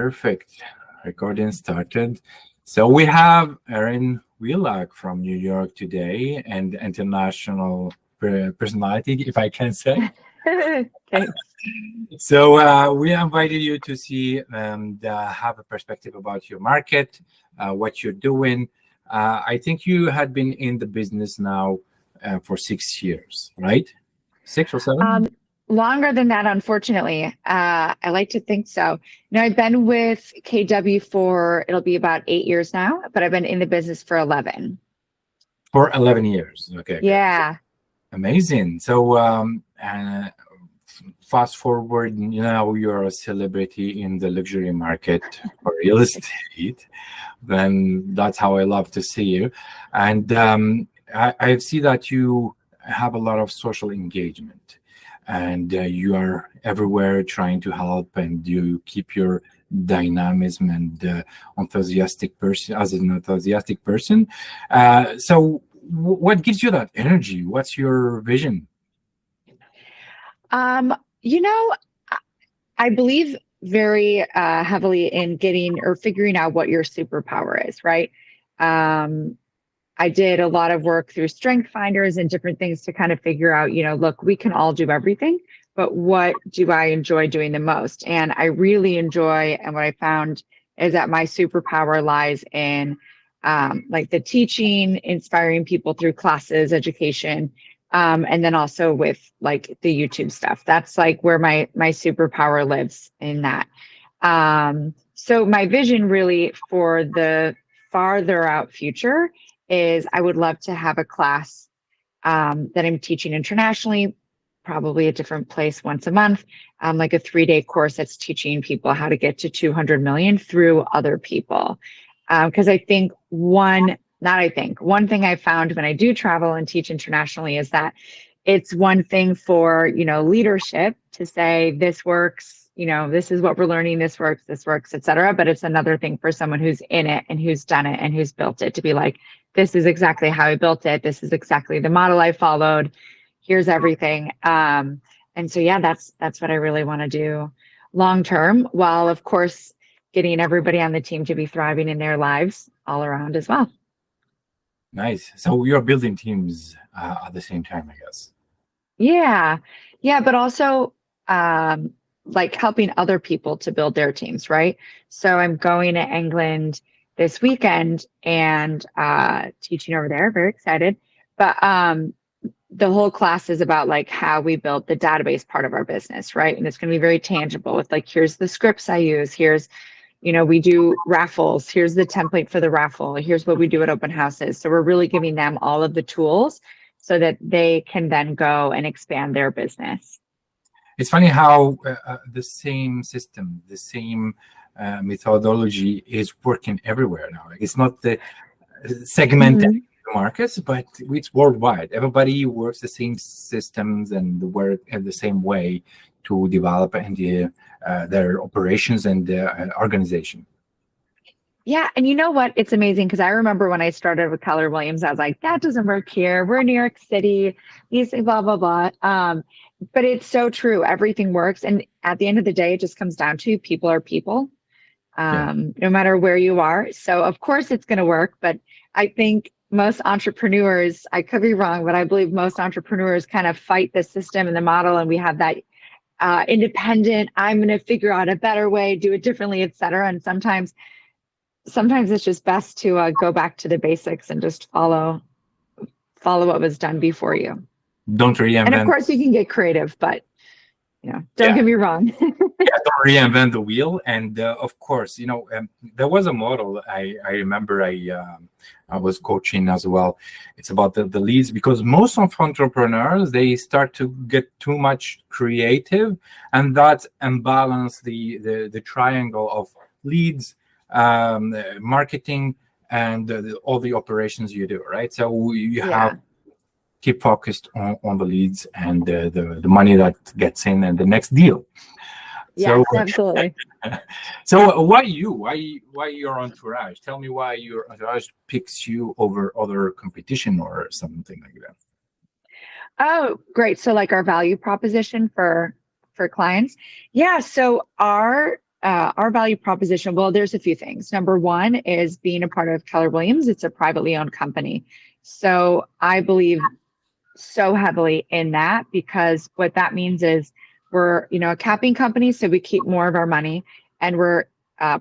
Perfect. Recording started. So we have Eric Wheelock from New York today, and international personality, if I can say. Thanks. So we invited you to see and have a perspective about your market, what you're doing. I think you had been in the business now for 6 years, right? 6 or 7? Longer than that, unfortunately. I like to think so. No, I've been with KW for, it'll be about 8 years now, but I've been in the business for 11. For 11 years. Okay. Yeah. Amazing. So fast forward, you're a celebrity in the luxury market for real estate. Then that's how I love to see you. And I see that you have a lot of social engagement, and you are everywhere trying to help, and you keep your dynamism and enthusiastic person as an enthusiastic person. So what gives you that energy? What's your vision? I believe very heavily in getting or figuring out what your superpower is, right? I did a lot of work through strength finders and different things to kind of figure out, look, we can all do everything, but what do I enjoy doing the most? And I really enjoy, and what I found is that my superpower lies in like the teaching, inspiring people through classes, education, and then also with like the YouTube stuff. That's like where my superpower lives in that. So my vision really for the farther out future is I would love to have a class that I'm teaching internationally, probably a different place once a month, like a 3-day course that's teaching people how to get to 200 million through other people. Because one thing I found when I do travel and teach internationally is that it's one thing for, leadership to say this works, this is what we're learning, this works, et cetera. But it's another thing for someone who's in it and who's done it and who's built it to be like, this is exactly how I built it. This is exactly the model I followed. Here's everything. And so, yeah, that's what I really want to do long term, while of course getting everybody on the team to be thriving in their lives all around as well. Nice. So you're building teams at the same time, I guess. Yeah. But also like helping other people to build their teams, right? So I'm going to England this weekend and teaching over there. Very excited. But the whole class is about like how we built the database part of our business, right? And it's going to be very tangible with like, here's the scripts I use. Here's, we do raffles. Here's the template for the raffle. Here's what we do at open houses. So we're really giving them all of the tools so that they can then go and expand their business. It's funny how the same system, the same methodology is working everywhere now. Like, it's not the segmented markets, but it's worldwide. Everybody works the same systems and work in the same way to develop and their operations and their organization. Yeah. And you know what? It's amazing because I remember when I started with Keller Williams, I was like, that doesn't work here. We're in New York City. You say blah, blah, blah. But it's so true. Everything works. And at the end of the day, it just comes down to people are people, no matter where you are. So of course it's going to work. But I think most entrepreneurs, I could be wrong, but I believe most entrepreneurs kind of fight the system and the model. And we have that independent, I'm going to figure out a better way, do it differently, et cetera. And sometimes it's just best to go back to the basics and just follow what was done before you. Don't reinvent. And of course you can get creative, but don't get me wrong. Don't reinvent the wheel. And of course, there was a model I remember I was coaching as well. It's about the leads, because most of entrepreneurs, they start to get too much creative, and that imbalance the triangle of leads, marketing, and all the operations you do, right? So you have keep focused on the leads and the money that gets in and the next deal. Yes, absolutely. So why your entourage? Tell me why your entourage picks you over other competition or something like that. Oh, great. So like our value proposition for clients. Yeah. So our Our value proposition, well, there's a few things. Number one is being a part of Keller Williams. It's a privately owned company. So I believe so heavily in that, because what that means is we're, a capping company, so we keep more of our money, and we're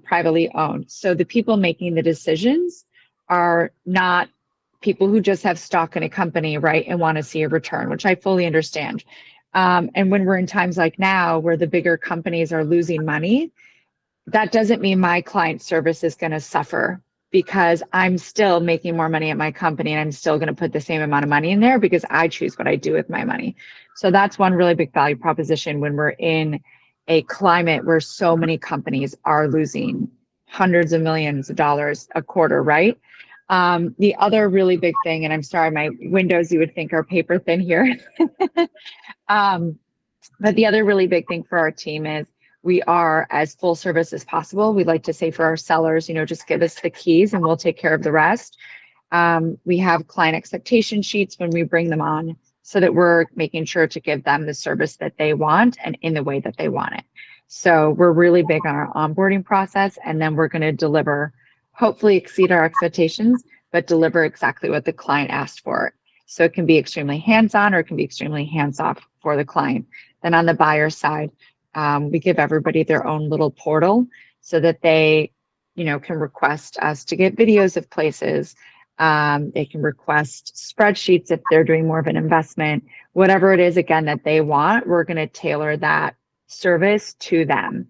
privately owned. So the people making the decisions are not people who just have stock in a company, right, and want to see a return, which I fully understand. And when we're in times like now where the bigger companies are losing money, that doesn't mean my client service is going to suffer, because I'm still making more money at my company, and I'm still going to put the same amount of money in there because I choose what I do with my money. So that's one really big value proposition when we're in a climate where so many companies are losing hundreds of millions of dollars a quarter, right? The other really big thing, and I'm sorry, my windows you would think are paper thin here. But the other really big thing for our team is we are as full service as possible. We like to say for our sellers, just give us the keys and we'll take care of the rest. We have client expectation sheets when we bring them on, so that we're making sure to give them the service that they want and in the way that they want it. So we're really big on our onboarding process, and then we're going to deliver, hopefully exceed our expectations, but deliver exactly what the client asked for. So it can be extremely hands-on or it can be extremely hands-off for the client. Then on the buyer side, we give everybody their own little portal so that they, can request us to get videos of places. They can request spreadsheets if they're doing more of an investment. Whatever it is, again, that they want, we're going to tailor that service to them.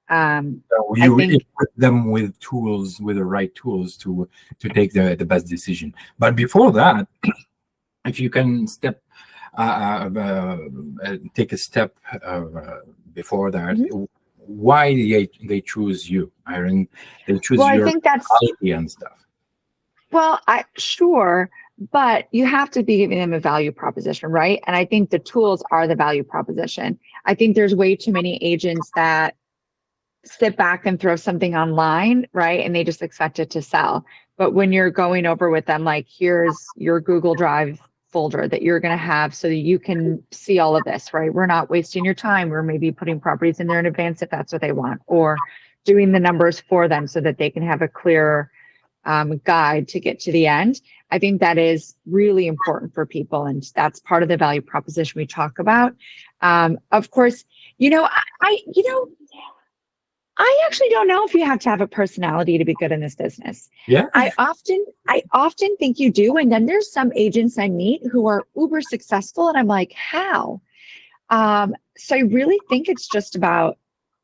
So you equip them with tools, with the right tools to take the best decision. But before that, if you can take a step before that, why they choose you, Irene? They choose your I think that's quality and stuff. Well, sure, but you have to be giving them a value proposition, right? And I think the tools are the value proposition. I think there's way too many agents that sit back and throw something online, right? And they just expect it to sell. But when you're going over with them, like, here's your Google Drive folder that you're going to have so that you can see all of this, right? We're not wasting your time. We're maybe putting properties in there in advance if that's what they want, or doing the numbers for them so that they can have a clear guide to get to the end. I think that is really important for people, and that's part of the value proposition we talk about. Of course, I actually don't know if you have to have a personality to be good in this business. Yeah. I often think you do. And then there's some agents I meet who are uber successful, and I'm like, how? So I really think it's just about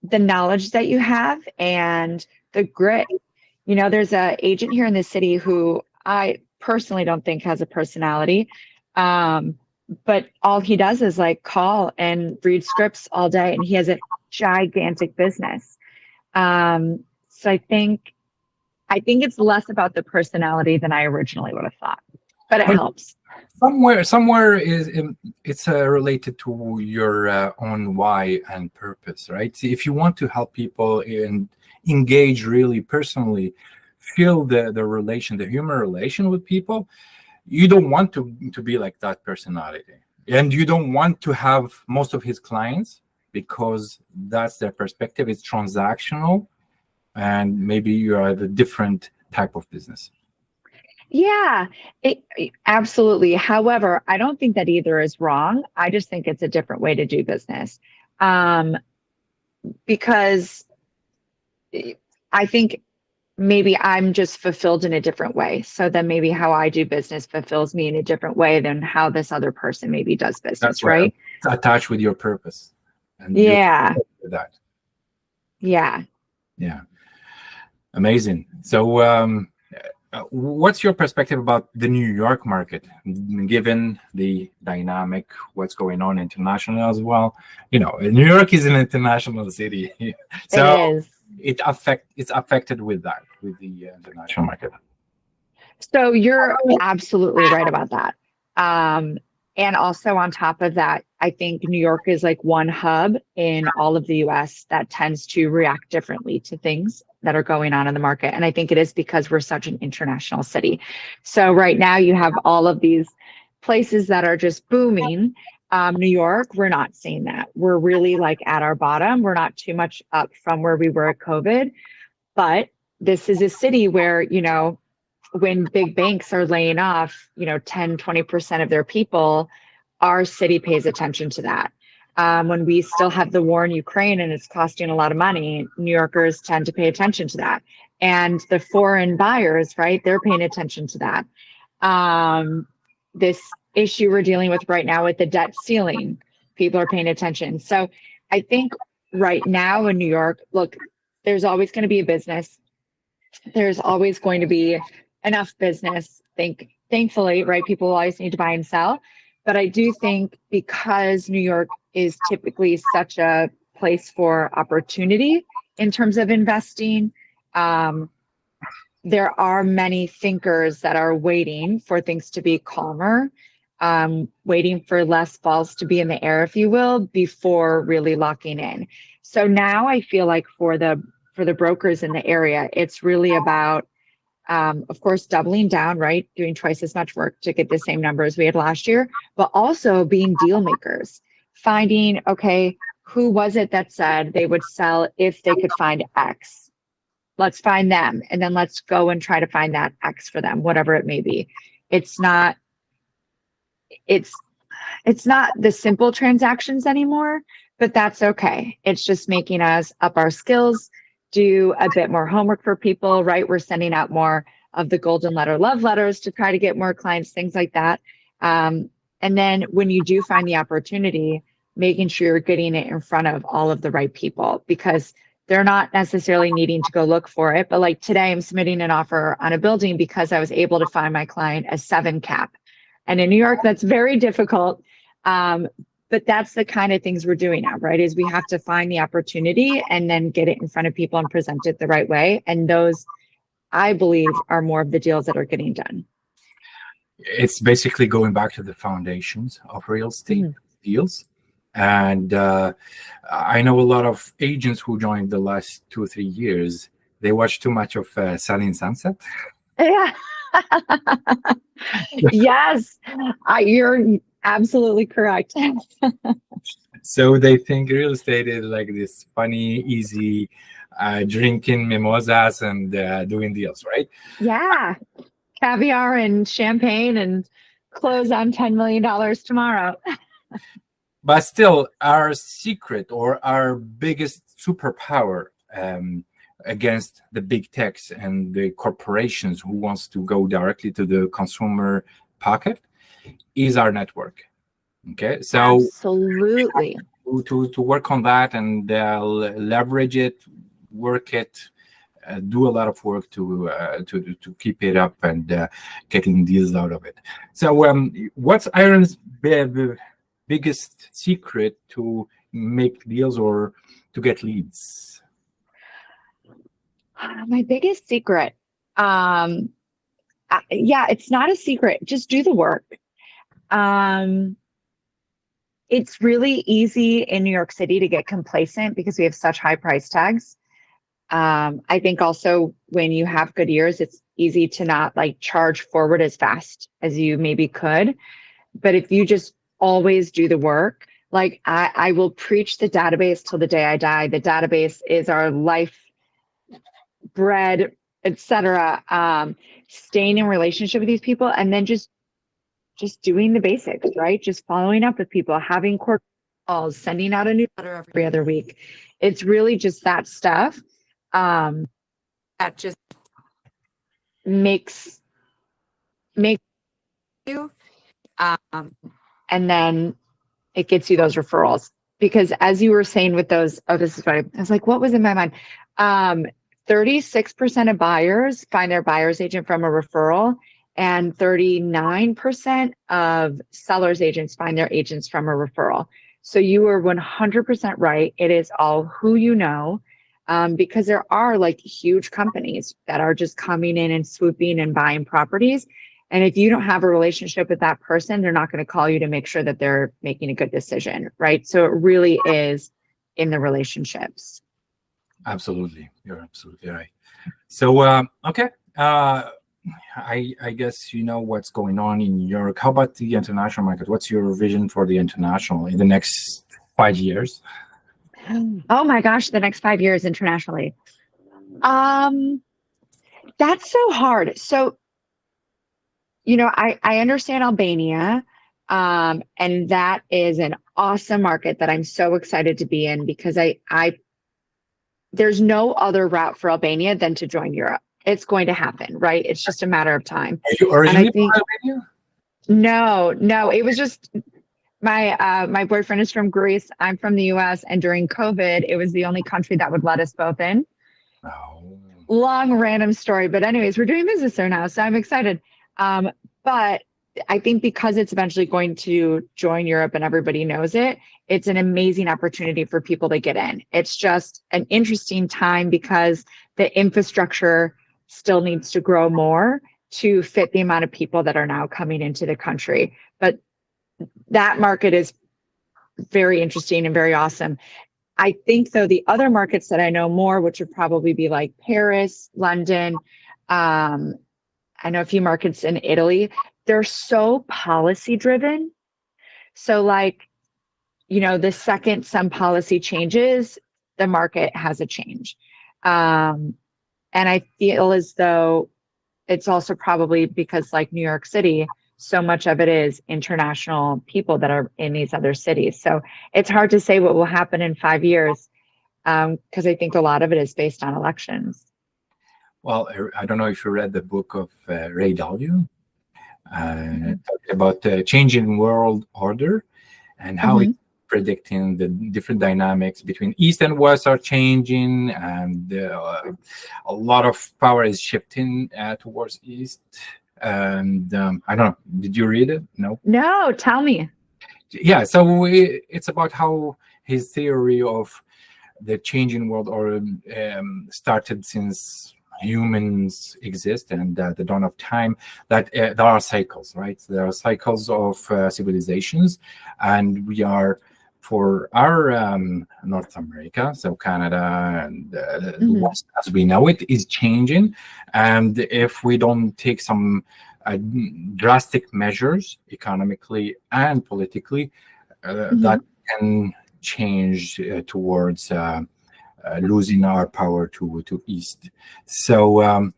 the knowledge that you have and the grit. There's an agent here in the city who I personally don't think has a personality. But all he does is call and read scripts all day, and he has a gigantic business. So I think it's less about the personality than I originally would have thought, but it helps. Somewhere it's related to your own why and purpose, right? See, if you want to help people and engage really personally, feel the relation, the human relation with people, you don't want to be like that personality, and you don't want to have most of his clients, because that's their perspective. It's transactional, and maybe you are the different type of business. Yeah, absolutely. However, I don't think that either is wrong. I just think it's a different way to do business. Because I think maybe I'm just fulfilled in a different way. So then maybe how I do business fulfills me in a different way than how this other person maybe does business, that's right? It's attached with your purpose. And yeah. That. Yeah. Yeah. Amazing. So what's your perspective about the New York market, given the dynamic, what's going on internationally as well? New York is an international city. So it is. It's affected with that, with the international market. So you're absolutely right about that. And also on top of that, I think New York is one hub in all of the US that tends to react differently to things that are going on in the market. And I think it is because we're such an international city. So right now you have all of these places that are just booming. New York, we're not seeing that. We're really like at our bottom. We're not too much up from where we were at COVID, but this is a city where, you know, when big banks are laying off, you know, 10, 20% of their people, our city pays attention to that. When we still have the war in Ukraine and it's costing a lot of money, New Yorkers tend to pay attention to that. And the foreign buyers, right, they're paying attention to that. This issue we're dealing with right now with the debt ceiling, people are paying attention. So I think right now in New York, look, there's always going to be a business. There's always going to be enough business. Thankfully, right? People always need to buy and sell. But I do think because New York is typically such a place for opportunity in terms of investing, there are many thinkers that are waiting for things to be calmer, waiting for less balls to be in the air, if you will, before really locking in. So now I feel like for the brokers in the area, it's really about, of course, doubling down, right? Doing twice as much work to get the same numbers we had last year, but also being deal makers, finding, okay, who was it that said they would sell if they could find X? Let's find them. And then let's go and try to find that X for them, whatever it may be. It's not the simple transactions anymore, but that's okay. It's just making us up our skills, do a bit more homework for people, right? We're sending out more of the golden letter love letters to try to get more clients, things like that. And then when you do find the opportunity, making sure you're getting it in front of all of the right people, because they're not necessarily needing to go look for it. But like today, I'm submitting an offer on a building because I was able to find my client a 7 cap. And in New York, that's very difficult. But that's the kind of things we're doing now, right? Is we have to find the opportunity and then get it in front of people and present it the right way. And those, I believe, are more of the deals that are getting done. It's basically going back to the foundations of real estate deals. And I know a lot of agents who joined the last 2 or 3 years. They watch too much of Selling Sunset. Yeah. Yes, you're absolutely correct. So they think real estate is like this funny, easy, drinking mimosas and doing deals, right? Yeah. Caviar and champagne and close on $10 million tomorrow. But still, our secret or our biggest superpower against the big techs and the corporations who wants to go directly to the consumer pocket is our network. Okay, so absolutely to work on that and leverage it, work it, do a lot of work to keep it up and getting deals out of it. So what's Iron's biggest secret to make deals or to get leads? My biggest secret, yeah, it's not a secret. Just do the work. It's really easy in New York City to get complacent because we have such high price tags. I think also when you have good years, it's easy to not like charge forward as fast as you maybe could. But if you just always do the work, like I will preach the database till the day I die. The database is our life, bread, etc. Staying in relationship with these people and then just doing the basics, right? Just following up with people, having core calls, sending out a newsletter every other week. It's really just that stuff that just makes you and then it gets you those referrals. Because as you were saying with those, this is right. I was like, what was in my mind? 36% of buyers find their buyer's agent from a referral, and 39% of sellers agents find their agents from a referral. So you are 100% right. It is all who you know, because there are like huge companies that are just coming in and swooping and buying properties. And if you don't have a relationship with that person, they're not going to call you to make sure that they're making a good decision, right? So it really is in the relationships. Absolutely. You're absolutely right. So, okay. I guess you know what's going on in New York. How about the international market? What's your vision for the international in the next 5 years? Oh my gosh, the next 5 years internationally. That's so hard. So, I understand Albania, and that is an awesome market that I'm so excited to be in because there's no other route for Albania than to join Europe. It's going to happen, right? It's just a matter of time. Are you originally from Albania? No, it was just my boyfriend is from Greece. I'm from the US, and during COVID, it was the only country that would let us both in. Oh. Long random story, but anyways, we're doing business there now, so I'm excited. But I think because it's eventually going to join Europe and everybody knows it, it's an amazing opportunity for people to get in. It's just an interesting time because the infrastructure still needs to grow more to fit the amount of people that are now coming into the country. But that market is very interesting and very awesome. I think, though, the other markets that I know more, which would probably be like Paris, London, I know a few markets in Italy, they're so policy driven. So like, the second some policy changes, the market has a change. And I feel as though it's also probably because like New York City, so much of it is international people that are in these other cities. So it's hard to say what will happen in 5 years because I think a lot of it is based on elections. Well, I don't know if you read the book of Ray Dalio about the changing world order and how it's predicting the different dynamics between East and West are changing, and a lot of power is shifting towards East. And I don't know, did you read it? No, tell me. Yeah, so it's about how his theory of the changing world order started since humans exist and the dawn of time, that there are cycles, right? There are cycles of civilizations, and we are, for our North America, so Canada and the West as we know it is changing. And if we don't take some drastic measures economically and politically, that can change towards losing our power to East. So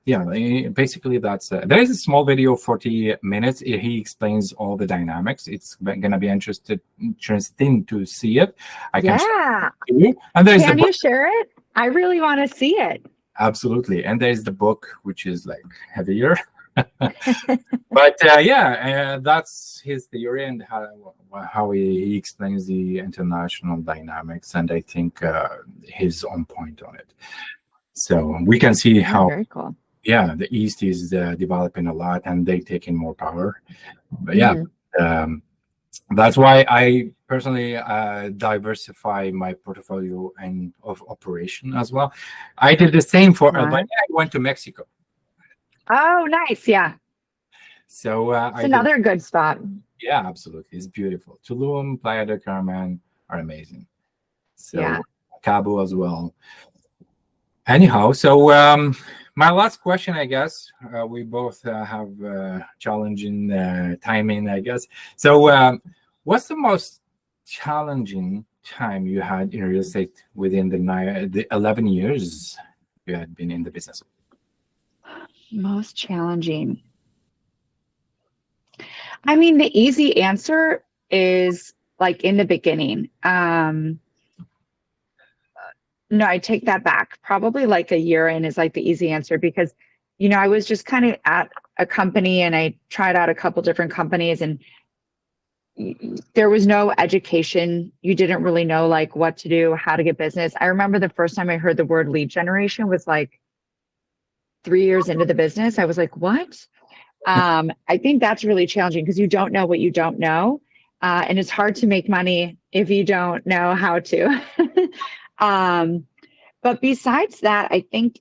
basically that's there is a small video, 40 minutes. He explains all the dynamics. It's gonna be interesting to see it. I can share it with you. And there's can you share it? I really want to see it. Absolutely. And there's the book, which is like heavier. But that's his theory and how he explains the international dynamics, and I think he's on point on it. So we can see how very cool. The East is developing a lot and they taking more power. But that's why I personally diversify my portfolio and of operation as well. I did the same for Albania. I went to Mexico. Oh, nice. Yeah. So it's another good spot. Yeah, absolutely. It's beautiful. Tulum, Playa del Carmen are amazing. So Cabo as well. Anyhow, so my last question, I guess, we both have challenging timing, I guess. So what's the most challenging time you had in real estate within the 11 years you had been in the business? Most challenging. I mean, the easy answer is like in the beginning. No, I take that back. Probably like a year in is like the easy answer because, I was just kind of at a company and I tried out a couple different companies and there was no education. You didn't really know like what to do, how to get business. I remember the first time I heard the word lead generation was like 3 years into the business. I was like, what? I think that's really challenging because you don't know what you don't know. And it's hard to make money if you don't know how to. But besides that, I think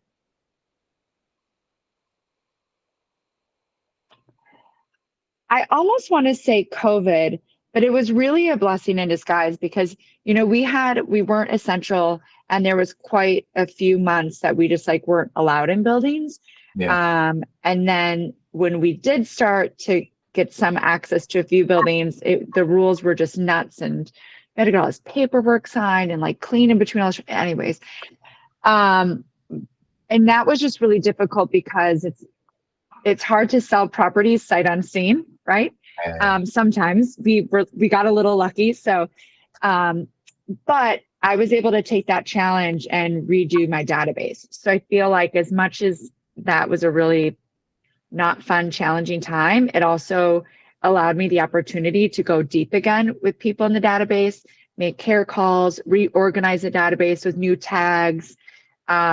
I almost want to say COVID, but it was really a blessing in disguise because, we weren't essential and there was quite a few months that we just like weren't allowed in buildings. Yeah. And then when we did start to get some access to a few buildings, the rules were just nuts, and we had to get all this paperwork signed and like clean in between all this. Anyways, and that was just really difficult because it's hard to sell properties sight unseen, right? Sometimes we got a little lucky. So, but I was able to take that challenge and redo my database. So I feel like as much as that was a really not fun, challenging time, it also allowed me the opportunity to go deep again with people in the database, make care calls, reorganize the database with new tags,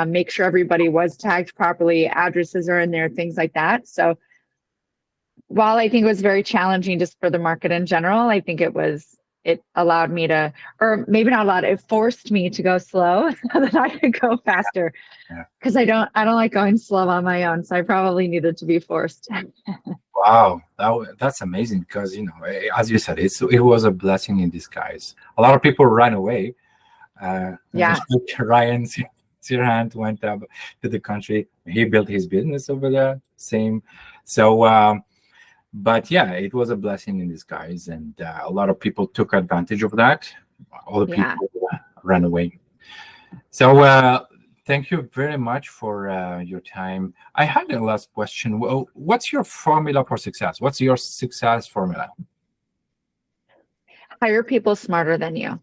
make sure everybody was tagged properly, addresses are in there, things like that. So while I think it was very challenging just for the market in general, I think it allowed me to, or maybe not allowed, it forced me to go slow so that I could go faster. Because I don't like going slow on my own. So I probably needed to be forced. Wow, that's amazing, because as you said, it was a blessing in disguise. A lot of people ran away. Ryan Sirhan went up to the country. He built his business over there. Same. So but yeah, it was a blessing in disguise, and a lot of people took advantage of that. All the people ran away. So thank you very much for your time. I had a last question. Well, what's your formula for success? What's your success formula? Hire people smarter than you.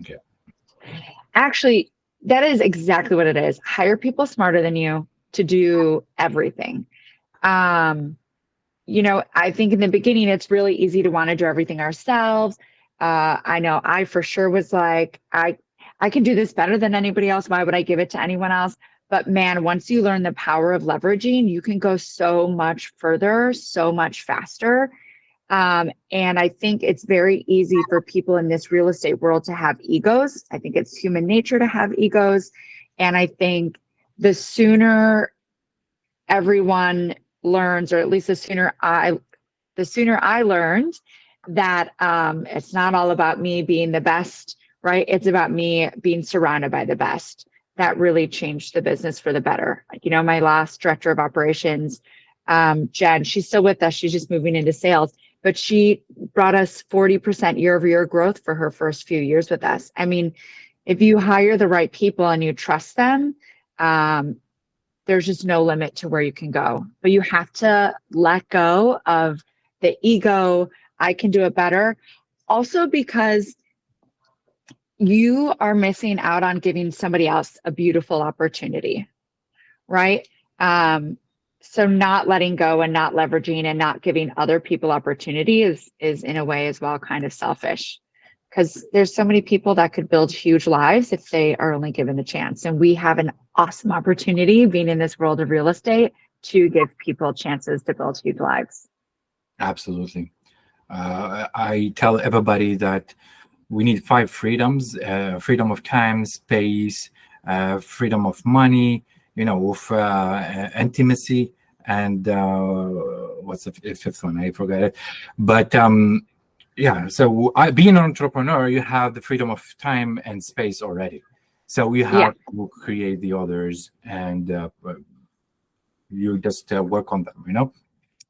Okay. Actually, that is exactly what it is. Hire people smarter than you to do everything. I think in the beginning, it's really easy to want to do everything ourselves. I know I for sure was like, I can do this better than anybody else. Why would I give it to anyone else? But man, once you learn the power of leveraging, you can go so much further, so much faster. And I think it's very easy for people in this real estate world to have egos. I think it's human nature to have egos. And I think the sooner everyone learns, or at least the sooner I learned that it's not all about me being the best, right? It's about me being surrounded by the best. That really changed the business for the better. My last director of operations, Jen, she's still with us. She's just moving into sales, but she brought us 40% year-over-year growth for her first few years with us. I mean, if you hire the right people and you trust them, there's just no limit to where you can go. But you have to let go of the ego, I can do it better. Also because you are missing out on giving somebody else a beautiful opportunity, right? So not letting go and not leveraging and not giving other people opportunity is in a way as well kind of selfish, because there's so many people that could build huge lives if they are only given the chance. And we have an awesome opportunity being in this world of real estate to give people chances to build huge lives. Absolutely. I tell everybody that we need 5 freedoms: freedom of time, space, freedom of money, with intimacy, and what's the 5th one? I forgot it. But yeah, so being an entrepreneur, you have the freedom of time and space already. So you have to create the others, and you just work on them,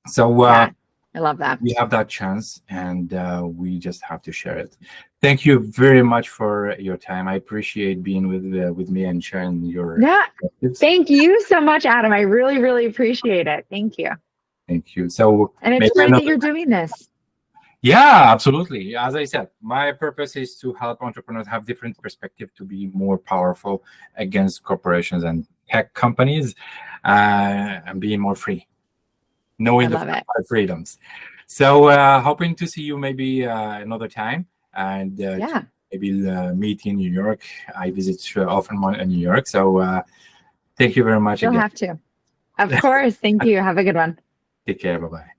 So I love that. We have that chance, and we just have to share it. Thank you very much for your time. I appreciate being with me and sharing your perspectives. Thank you so much, Adam. I really, really appreciate it. Thank you. Thank you. So, and it's great that you're doing this. Yeah, absolutely. As I said, my purpose is to help entrepreneurs have different perspective to be more powerful against corporations and tech companies, and being more free, knowing the 5 freedoms. So hoping to see you maybe another time, and maybe meet in New York. I visit often in New York. So thank you very much. You'll have to. Of course. Thank you. Have a good one. Take care. Bye-bye.